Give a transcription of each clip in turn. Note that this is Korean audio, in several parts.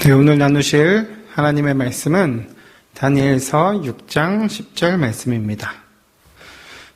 네, 오늘 나누실 하나님의 말씀은 다니엘서 6장 10절 말씀입니다.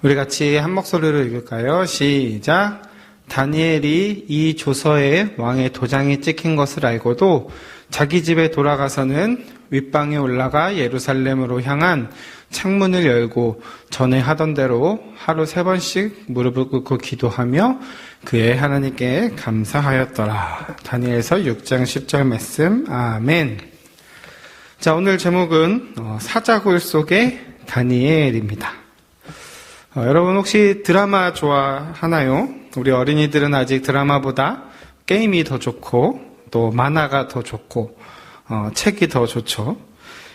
우리 같이 한 목소리로 읽을까요? 시작! 다니엘이 이 조서에 왕의 도장이 찍힌 것을 알고도 자기 집에 돌아가서는 윗방에 올라가 예루살렘으로 향한 창문을 열고 전에 하던 대로 하루 3번씩 무릎을 꿇고 기도하며 그의 하나님께 감사하였더라. 다니엘서 6장 10절 말씀. 아멘. 자, 오늘 제목은 사자굴 속의 다니엘입니다. 여러분 혹시 드라마 좋아하나요? 우리 어린이들은 아직 드라마보다 게임이 더 좋고 또 만화가 더 좋고 책이 더 좋죠.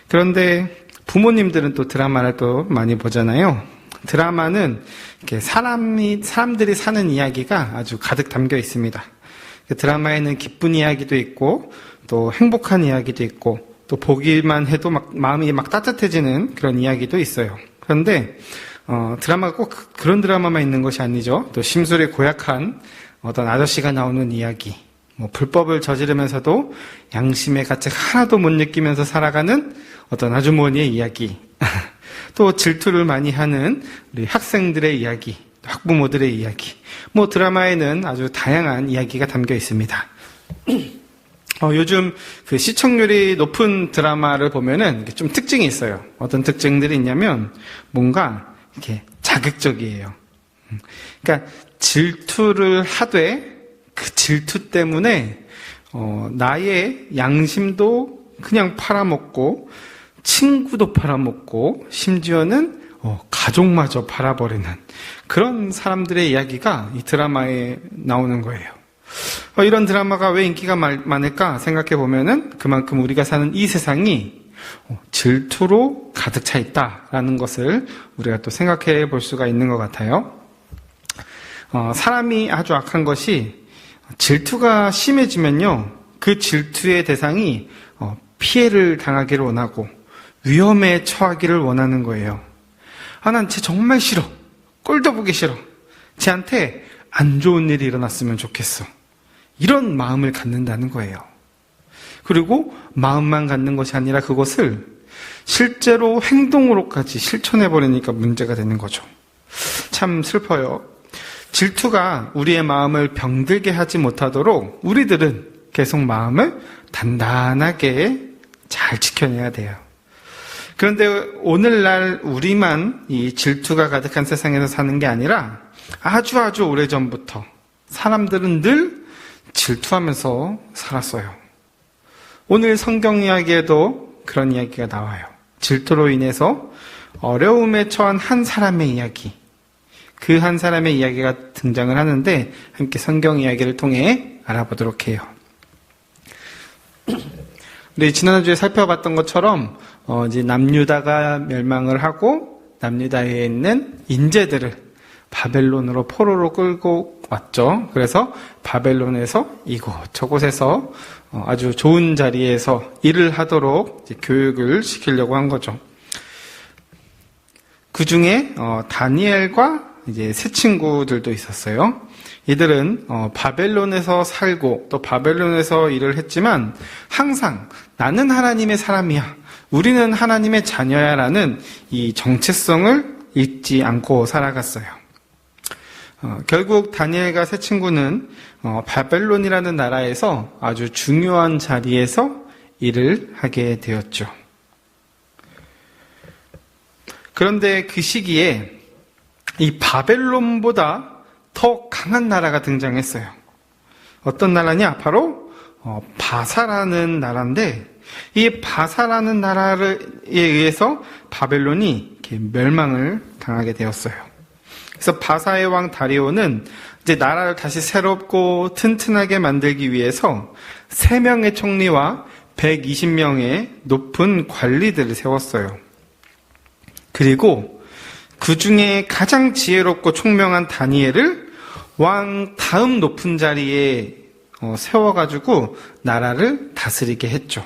그런데 부모님들은 또 드라마를 또 많이 보잖아요. 드라마는 이렇게 사람들이 사는 이야기가 아주 가득 담겨 있습니다. 드라마에는 기쁜 이야기도 있고 또 행복한 이야기도 있고 또 보기만 해도 마음이 따뜻해지는 그런 이야기도 있어요. 그런데 드라마가 꼭 그런 드라마만 있는 것이 아니죠. 또 심술이 고약한 어떤 아저씨가 나오는 이야기, 불법을 저지르면서도 양심의 가책 하나도 못 느끼면서 살아가는 어떤 아주머니의 이야기, 또 질투를 많이 하는 우리 학생들의 이야기, 학부모들의 이야기, 드라마에는 아주 다양한 이야기가 담겨 있습니다. 요즘 그 시청률이 높은 드라마를 보면은 좀 특징이 있어요. 어떤 특징들이 있냐면 뭔가 이렇게 자극적이에요. 그러니까 질투를 하되 그 질투 때문에 나의 양심도 그냥 팔아먹고 친구도 팔아먹고 심지어는 가족마저 팔아버리는 그런 사람들의 이야기가 이 드라마에 나오는 거예요. 이런 드라마가 왜 인기가 많을까 생각해 보면은 그만큼 우리가 사는 이 세상이 질투로 가득 차 있다라는 것을 우리가 또 생각해 볼 수가 있는 것 같아요. 사람이 아주 악한 것이 질투가 심해지면요, 그 질투의 대상이 피해를 당하기를 원하고 위험에 처하기를 원하는 거예요. 난 쟤 정말 싫어. 꼴도 보기 싫어. 쟤한테 안 좋은 일이 일어났으면 좋겠어. 이런 마음을 갖는다는 거예요. 그리고 마음만 갖는 것이 아니라 그것을 실제로 행동으로까지 실천해버리니까 문제가 되는 거죠. 참 슬퍼요. 질투가 우리의 마음을 병들게 하지 못하도록 우리들은 계속 마음을 단단하게 잘 지켜내야 돼요. 그런데 오늘날 우리만 이 질투가 가득한 세상에서 사는 게 아니라 아주 오래전부터 사람들은 늘 질투하면서 살았어요. 오늘 성경 이야기에도 그런 이야기가 나와요. 질투로 인해서 어려움에 처한 한 사람의 이야기, 그 한 사람의 이야기가 등장을 하는데 함께 성경 이야기를 통해 알아보도록 해요. 우리 지난주에 살펴봤던 것처럼 이제 남유다가 멸망을 하고 남유다에 있는 인재들을 바벨론으로 포로로 끌고 왔죠. 그래서 바벨론에서 저곳에서 아주 좋은 자리에서 일을 하도록 이제 교육을 시키려고 한 거죠. 그 중에 다니엘과 이제 세 친구들도 있었어요. 이들은 바벨론에서 살고 또 바벨론에서 일을 했지만 항상 나는 하나님의 사람이야, 우리는 하나님의 자녀야라는 이 정체성을 잊지 않고 살아갔어요. 결국 다니엘과 세 친구는 바벨론이라는 나라에서 아주 중요한 자리에서 일을 하게 되었죠. 그런데 그 시기에 이 바벨론보다 더 강한 나라가 등장했어요. 어떤 나라냐? 바로 바사라는 나라인데 이 바사라는 나라에 의해서 바벨론이 이렇게 멸망을 당하게 되었어요. 그래서 바사의 왕 다리오는 이제 나라를 다시 새롭고 튼튼하게 만들기 위해서 3명의 총리와 120명의 높은 관리들을 세웠어요. 그리고 그 중에 가장 지혜롭고 총명한 다니엘을 왕 다음 높은 자리에 세워가지고 나라를 다스리게 했죠.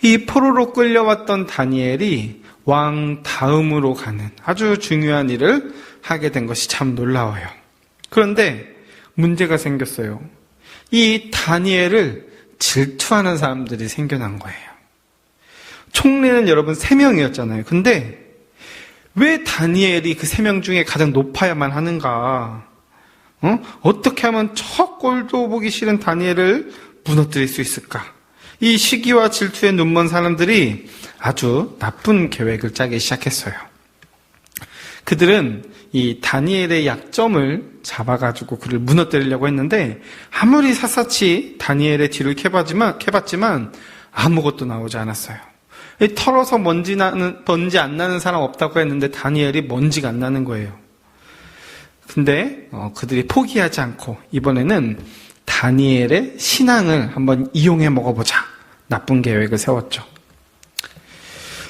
이 포로로 끌려왔던 다니엘이 왕 다음으로 가는 아주 중요한 일을 하게 된 것이 참 놀라워요. 그런데 문제가 생겼어요. 이 다니엘을 질투하는 사람들이 생겨난 거예요. 총리는 여러분 3명이었잖아요. 근데 왜 다니엘이 그 3명 중에 가장 높아야만 하는가? 어떻게 하면 저 꼴도 보기 싫은 다니엘을 무너뜨릴 수 있을까? 이 시기와 질투에 눈먼 사람들이 아주 나쁜 계획을 짜기 시작했어요. 그들은 이 다니엘의 약점을 잡아가지고 그를 무너뜨리려고 했는데 아무리 샅샅이 다니엘의 뒤를 캐봤지만 아무것도 나오지 않았어요. 털어서 먼지 안 나는 사람 없다고 했는데 다니엘이 먼지가 안 나는 거예요. 근데 그들이 포기하지 않고 이번에는 다니엘의 신앙을 한번 이용해 먹어보자. 나쁜 계획을 세웠죠.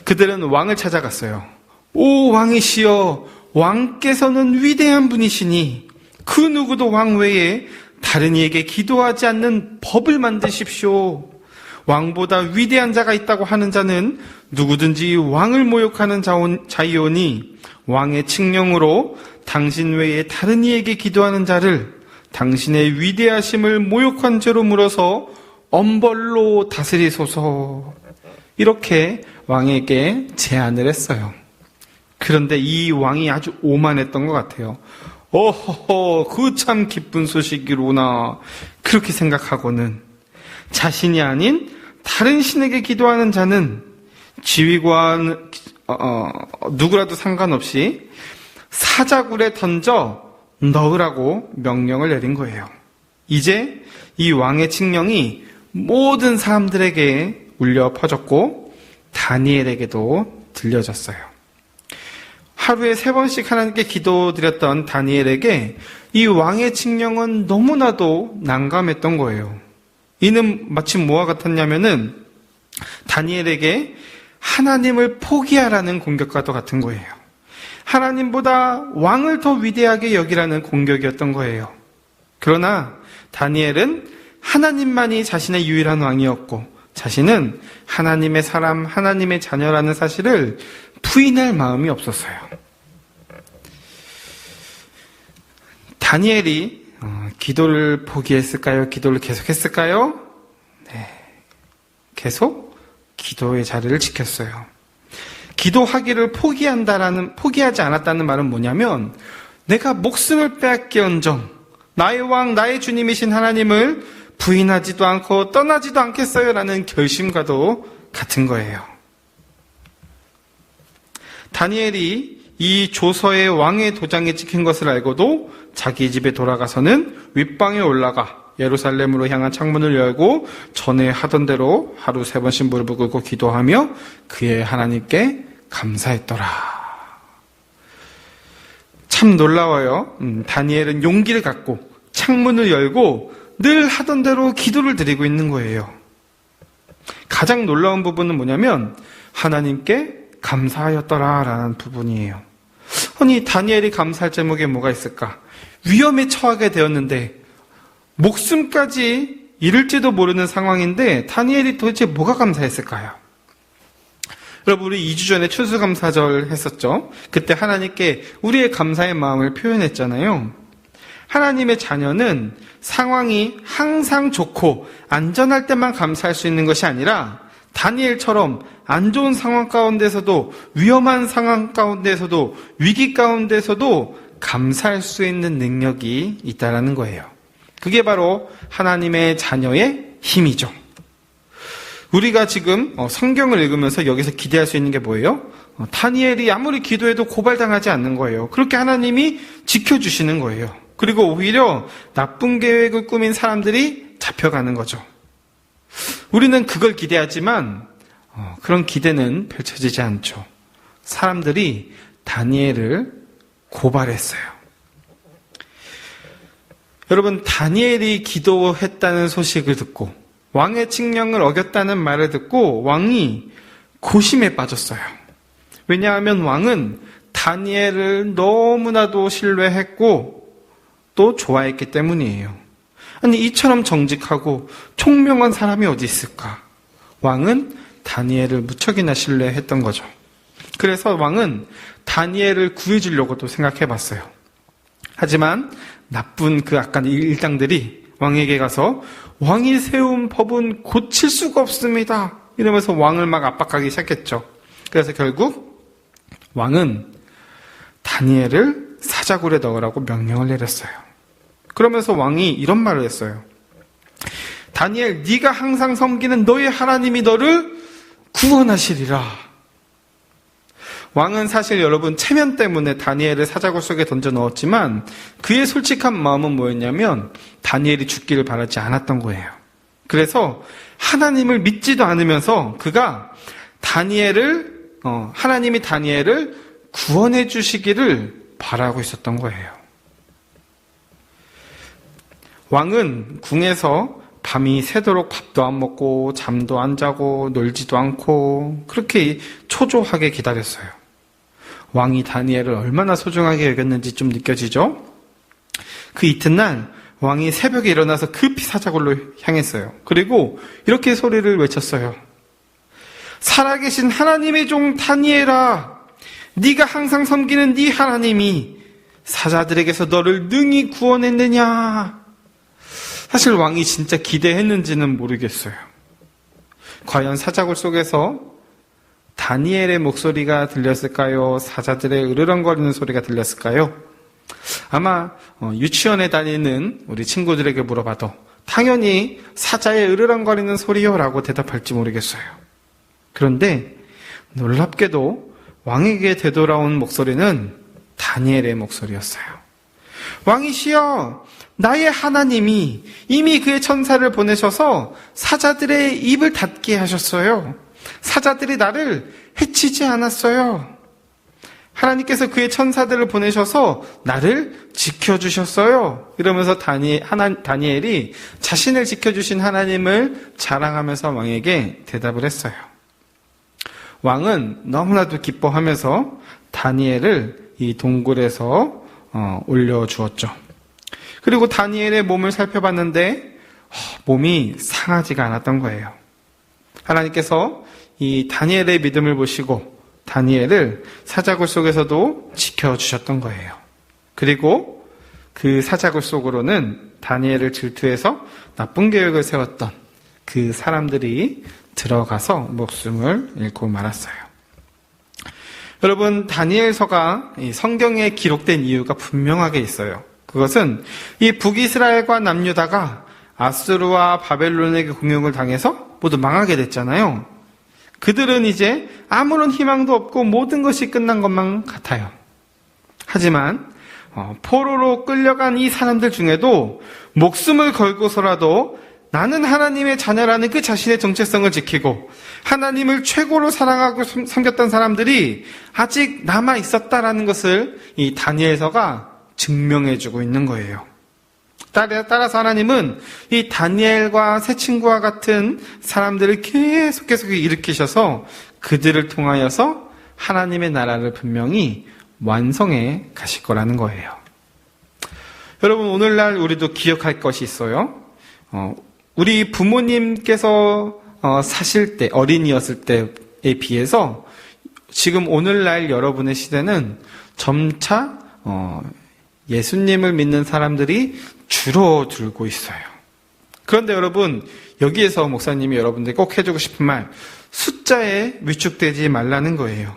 그들은 왕을 찾아갔어요. 오 왕이시여, 왕께서는 위대한 분이시니 그 누구도 왕 외에 다른 이에게 기도하지 않는 법을 만드십시오. 왕보다 위대한 자가 있다고 하는 자는 누구든지 왕을 모욕하는 자이오니 왕의 칙령으로 당신 외에 다른 이에게 기도하는 자를 당신의 위대하심을 모욕한 죄로 물어서 엄벌로 다스리소서. 이렇게 왕에게 제안을 했어요. 그런데 이 왕이 아주 오만했던 것 같아요. 어허허, 그 참 기쁜 소식이로구나. 그렇게 생각하고는 자신이 아닌 다른 신에게 기도하는 자는 지휘관 누구라도 상관없이 사자굴에 던져 넣으라고 명령을 내린 거예요. 이제 이 왕의 칙령이 모든 사람들에게 울려 퍼졌고 다니엘에게도 들려졌어요. 하루에 3번씩 하나님께 기도드렸던 다니엘에게 이 왕의 칙령은 너무나도 난감했던 거예요. 이는 마치 뭐와 같았냐면은 다니엘에게 하나님을 포기하라는 공격과도 같은 거예요. 하나님보다 왕을 더 위대하게 여기라는 공격이었던 거예요. 그러나 다니엘은 하나님만이 자신의 유일한 왕이었고 자신은 하나님의 사람, 하나님의 자녀라는 사실을 부인할 마음이 없었어요. 다니엘이 기도를 포기했을까요? 기도를 계속했을까요? 네, 계속 기도의 자리를 지켰어요. 기도하기를 포기하지 않았다는 말은 뭐냐면 내가 목숨을 빼앗기언정 나의 왕, 나의 주님이신 하나님을 부인하지도 않고 떠나지도 않겠어요 라는 결심과도 같은 거예요. 다니엘이 이 조서의 왕의 도장에 찍힌 것을 알고도 자기 집에 돌아가서는 윗방에 올라가 예루살렘으로 향한 창문을 열고 전에 하던 대로 하루 3번씩 무릎을 꿇고 기도하며 그의 하나님께 감사했더라. 참 놀라워요. 다니엘은 용기를 갖고 창문을 열고 늘 하던 대로 기도를 드리고 있는 거예요. 가장 놀라운 부분은 뭐냐면 하나님께 감사하였더라라는 부분이에요. 아니 다니엘이 감사할 제목에 뭐가 있을까? 위험에 처하게 되었는데 목숨까지 잃을지도 모르는 상황인데 다니엘이 도대체 뭐가 감사했을까요? 여러분 우리 2주 전에 추수감사절 했었죠. 그때 하나님께 우리의 감사의 마음을 표현했잖아요. 하나님의 자녀는 상황이 항상 좋고 안전할 때만 감사할 수 있는 것이 아니라 다니엘처럼 안 좋은 상황 가운데서도 위험한 상황 가운데서도 위기 가운데서도 감사할 수 있는 능력이 있다라는 거예요. 그게 바로 하나님의 자녀의 힘이죠. 우리가 지금 성경을 읽으면서 여기서 기대할 수 있는 게 뭐예요? 다니엘이 아무리 기도해도 고발당하지 않는 거예요. 그렇게 하나님이 지켜주시는 거예요. 그리고 오히려 나쁜 계획을 꾸민 사람들이 잡혀가는 거죠. 우리는 그걸 기대하지만 그런 기대는 펼쳐지지 않죠. 사람들이 다니엘을 고발했어요. 여러분 다니엘이 기도했다는 소식을 듣고 왕의 칙령을 어겼다는 말을 듣고 왕이 고심에 빠졌어요. 왜냐하면 왕은 다니엘을 너무나도 신뢰했고 또 좋아했기 때문이에요. 아니 이처럼 정직하고 총명한 사람이 어디 있을까? 왕은 다니엘을 무척이나 신뢰했던 거죠. 그래서 왕은 다니엘을 구해주려고도 생각해봤어요. 하지만 나쁜 그 악한 일당들이 왕에게 가서 왕이 세운 법은 고칠 수가 없습니다. 이러면서 왕을 막 압박하기 시작했죠. 그래서 결국 왕은 다니엘을 사자굴에 넣으라고 명령을 내렸어요. 그러면서 왕이 이런 말을 했어요. 다니엘, 네가 항상 섬기는 너의 하나님이 너를 구원하시리라. 왕은 사실 여러분 체면 때문에 다니엘을 사자굴 속에 던져 넣었지만 그의 솔직한 마음은 뭐였냐면 다니엘이 죽기를 바라지 않았던 거예요. 그래서 하나님을 믿지도 않으면서 그가 하나님이 다니엘을 구원해 주시기를 바라고 있었던 거예요. 왕은 궁에서 밤이 새도록 밥도 안 먹고 잠도 안 자고 놀지도 않고 그렇게 초조하게 기다렸어요. 왕이 다니엘을 얼마나 소중하게 여겼는지 좀 느껴지죠? 그 이튿날 왕이 새벽에 일어나서 급히 사자굴로 향했어요. 그리고 이렇게 소리를 외쳤어요. 살아계신 하나님의 종 다니엘아, 네가 항상 섬기는 네 하나님이 사자들에게서 너를 능히 구원했느냐? 사실 왕이 진짜 기대했는지는 모르겠어요. 과연 사자굴 속에서 다니엘의 목소리가 들렸을까요? 사자들의 으르렁거리는 소리가 들렸을까요? 아마 유치원에 다니는 우리 친구들에게 물어봐도 당연히 사자의 으르렁거리는 소리요라고 대답할지 모르겠어요. 그런데 놀랍게도 왕에게 되돌아온 목소리는 다니엘의 목소리였어요. 왕이시여, 나의 하나님이 이미 그의 천사를 보내셔서 사자들의 입을 닫게 하셨어요. 사자들이 나를 해치지 않았어요. 하나님께서 그의 천사들을 보내셔서 나를 지켜주셨어요. 이러면서 다니엘이 자신을 지켜주신 하나님을 자랑하면서 왕에게 대답을 했어요. 왕은 너무나도 기뻐하면서 다니엘을 이 동굴에서 올려주었죠. 그리고 다니엘의 몸을 살펴봤는데 몸이 상하지가 않았던 거예요. 하나님께서 이 다니엘의 믿음을 보시고 다니엘을 사자굴 속에서도 지켜주셨던 거예요. 그리고 그 사자굴 속으로는 다니엘을 질투해서 나쁜 계획을 세웠던 그 사람들이 들어가서 목숨을 잃고 말았어요. 여러분, 다니엘서가 성경에 기록된 이유가 분명하게 있어요. 그것은 이 북이스라엘과 남유다가 아수르와 바벨론에게 공격을 당해서 모두 망하게 됐잖아요. 그들은 이제 아무런 희망도 없고 모든 것이 끝난 것만 같아요. 하지만 포로로 끌려간 이 사람들 중에도 목숨을 걸고서라도 나는 하나님의 자녀라는 그 자신의 정체성을 지키고 하나님을 최고로 사랑하고 섬겼던 사람들이 아직 남아 있었다라는 것을 이 다니엘서가 증명해주고 있는 거예요. 따라서 하나님은 이 다니엘과 새 친구와 같은 사람들을 계속 일으키셔서 그들을 통하여서 하나님의 나라를 분명히 완성해 가실 거라는 거예요. 여러분, 오늘날 우리도 기억할 것이 있어요. 우리 부모님께서 사실 때, 어린이였을 때에 비해서 지금 오늘날 여러분의 시대는 점차 예수님을 믿는 사람들이 줄어들고 있어요. 그런데 여러분, 여기에서 목사님이 여러분들께 꼭 해주고 싶은 말, 숫자에 위축되지 말라는 거예요.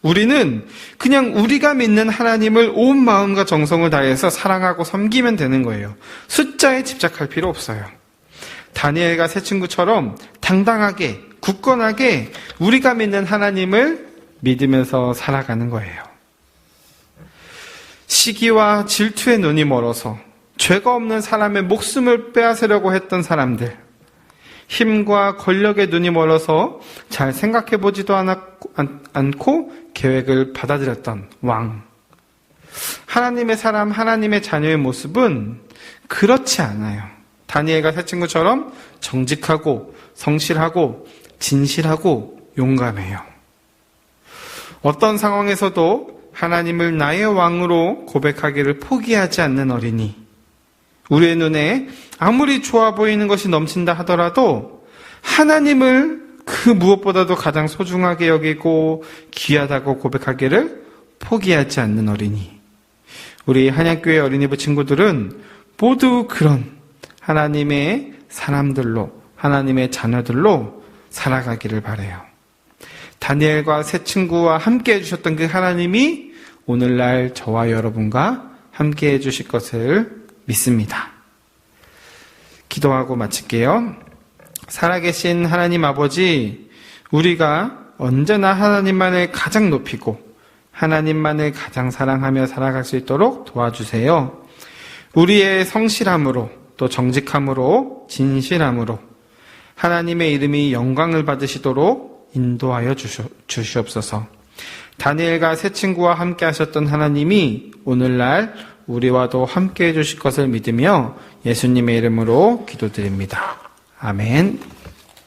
우리는 그냥 우리가 믿는 하나님을 온 마음과 정성을 다해서 사랑하고 섬기면 되는 거예요. 숫자에 집착할 필요 없어요. 다니엘과 새 친구처럼 당당하게, 굳건하게 우리가 믿는 하나님을 믿으면서 살아가는 거예요. 시기와 질투의 눈이 멀어서 죄가 없는 사람의 목숨을 빼앗으려고 했던 사람들, 힘과 권력의 눈이 멀어서 잘 생각해보지도 않고 계획을 받아들였던 왕. 하나님의 사람, 하나님의 자녀의 모습은 그렇지 않아요. 다니엘과 새 친구처럼 정직하고 성실하고 진실하고 용감해요. 어떤 상황에서도 하나님을 나의 왕으로 고백하기를 포기하지 않는 어린이. 우리의 눈에 아무리 좋아 보이는 것이 넘친다 하더라도 하나님을 그 무엇보다도 가장 소중하게 여기고 귀하다고 고백하기를 포기하지 않는 어린이. 우리 한양교회 어린이부 친구들은 모두 그런 하나님의 사람들로, 하나님의 자녀들로 살아가기를 바라요. 다니엘과 세 친구와 함께 해주셨던 그 하나님이 오늘날 저와 여러분과 함께 해주실 것을 믿습니다. 기도하고 마칠게요. 살아계신 하나님 아버지, 우리가 언제나 하나님만을 가장 높이고 하나님만을 가장 사랑하며 살아갈 수 있도록 도와주세요. 우리의 성실함으로 또 정직함으로 진실함으로 하나님의 이름이 영광을 받으시도록 인도하여 주시옵소서. 다니엘과 세 친구와 함께 하셨던 하나님이 오늘날 우리와도 함께 해주실 것을 믿으며 예수님의 이름으로 기도드립니다. 아멘.